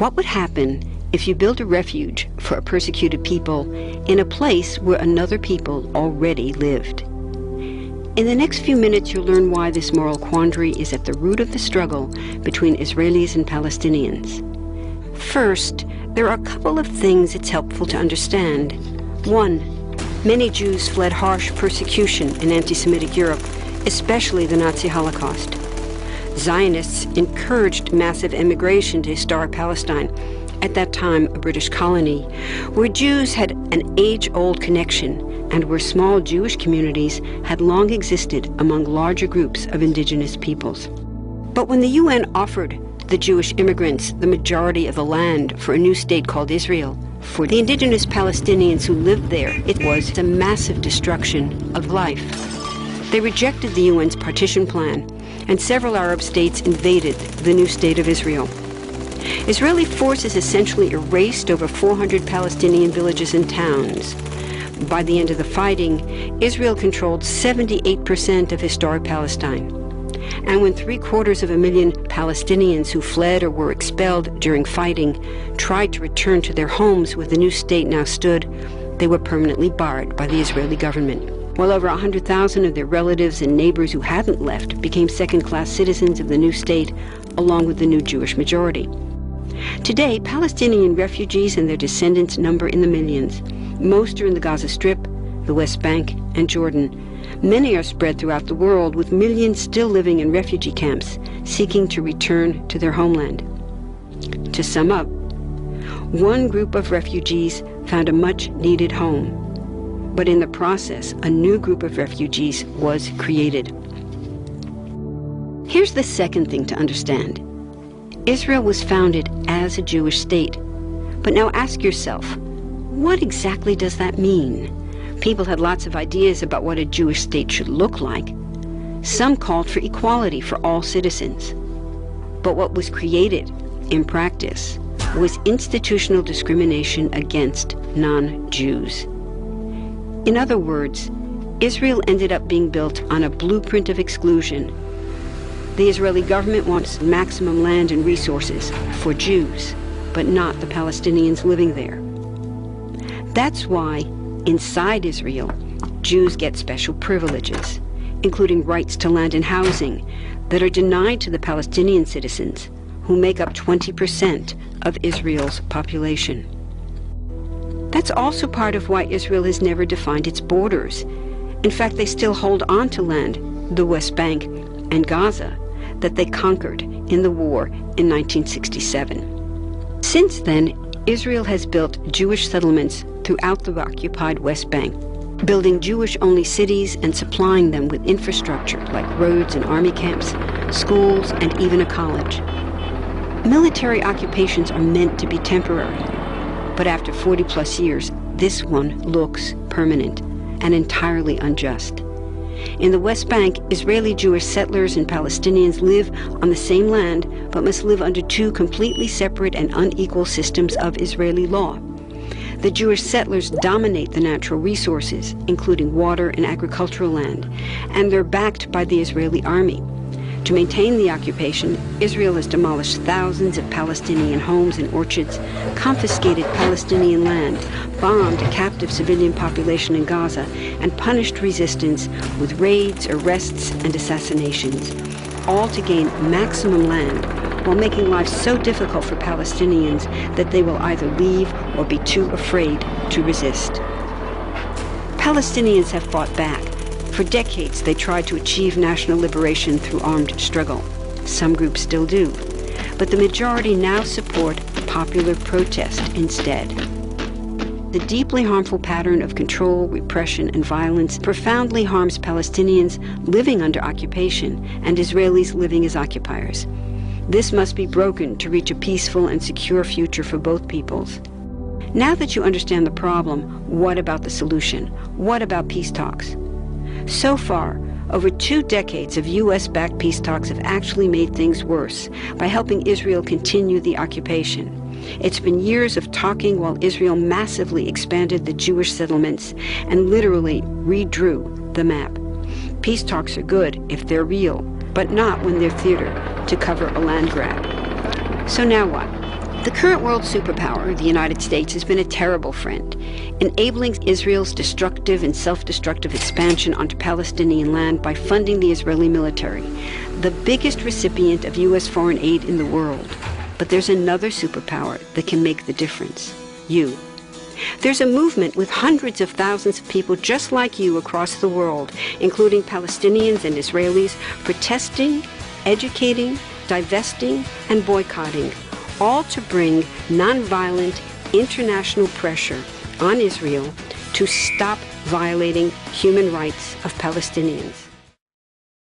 What would happen if you built a refuge for a persecuted people in a place where another people already lived? In the next few minutes, you'll learn why this moral quandary is at the root of the struggle between Israelis and Palestinians. First, there are a couple of things it's helpful to understand. One, many Jews fled harsh persecution in anti-Semitic Europe, especially the Nazi Holocaust. Zionists encouraged massive immigration to historic Palestine, at that time a British colony, where Jews had an age-old connection and where small Jewish communities had long existed among larger groups of indigenous peoples. But when the UN offered the Jewish immigrants the majority of the land for a new state called Israel, for the indigenous Palestinians who lived there, it was a massive destruction of life. They rejected the UN's partition plan, and several Arab states invaded the new state of Israel. Israeli forces essentially erased over 400 Palestinian villages and towns. By the end of the fighting, Israel controlled 78% of historic Palestine. And when 750,000 Palestinians who fled or were expelled during fighting tried to return to their homes where the new state now stood, they were permanently barred by the Israeli government. While over 100,000 of their relatives and neighbors who hadn't left became second-class citizens of the new state, along with the new Jewish majority. Today, Palestinian refugees and their descendants number in the millions. Most are in the Gaza Strip, the West Bank, and Jordan. Many are spread throughout the world, with millions still living in refugee camps, seeking to return to their homeland. To sum up, one group of refugees found a much-needed home. But in the process, a new group of refugees was created. Here's the second thing to understand. Israel was founded as a Jewish state. But now ask yourself, what exactly does that mean? People had lots of ideas about what a Jewish state should look like. Some called for equality for all citizens. But what was created, in practice, was institutional discrimination against non-Jews. In other words, Israel ended up being built on a blueprint of exclusion. The Israeli government wants maximum land and resources for Jews, but not the Palestinians living there. That's why, inside Israel, Jews get special privileges, including rights to land and housing, that are denied to the Palestinian citizens, who make up 20% of Israel's population. That's also part of why Israel has never defined its borders. In fact, they still hold on to land, the West Bank and Gaza, that they conquered in the war in 1967. Since then, Israel has built Jewish settlements throughout the occupied West Bank, building Jewish-only cities and supplying them with infrastructure like roads and army camps, schools, and even a college. Military occupations are meant to be temporary. But after 40-plus years, this one looks permanent and entirely unjust. In the West Bank, Israeli Jewish settlers and Palestinians live on the same land, but must live under two completely separate and unequal systems of Israeli law. The Jewish settlers dominate the natural resources, including water and agricultural land, and they're backed by the Israeli army. To maintain the occupation, Israel has demolished thousands of Palestinian homes and orchards, confiscated Palestinian land, bombed a captive civilian population in Gaza, and punished resistance with raids, arrests, and assassinations, all to gain maximum land, while making life so difficult for Palestinians that they will either leave or be too afraid to resist. Palestinians have fought back. For decades, they tried to achieve national liberation through armed struggle. Some groups still do. But the majority now support popular protest instead. The deeply harmful pattern of control, repression, and violence profoundly harms Palestinians living under occupation and Israelis living as occupiers. This must be broken to reach a peaceful and secure future for both peoples. Now that you understand the problem, what about the solution? What about peace talks? So far, over 2 decades of U.S.-backed peace talks have actually made things worse by helping Israel continue the occupation. It's been years of talking while Israel massively expanded the Jewish settlements and literally redrew the map. Peace talks are good if they're real, but not when they're theater to cover a land grab. So now what? The current world superpower, the United States, has been a terrible friend, enabling Israel's destructive and self-destructive expansion onto Palestinian land by funding the Israeli military, the biggest recipient of U.S. foreign aid in the world. But there's another superpower that can make the difference: you. There's a movement with hundreds of thousands of people just like you across the world, including Palestinians and Israelis, protesting, educating, divesting, and boycotting, all to bring nonviolent international pressure on Israel to stop violating human rights of Palestinians.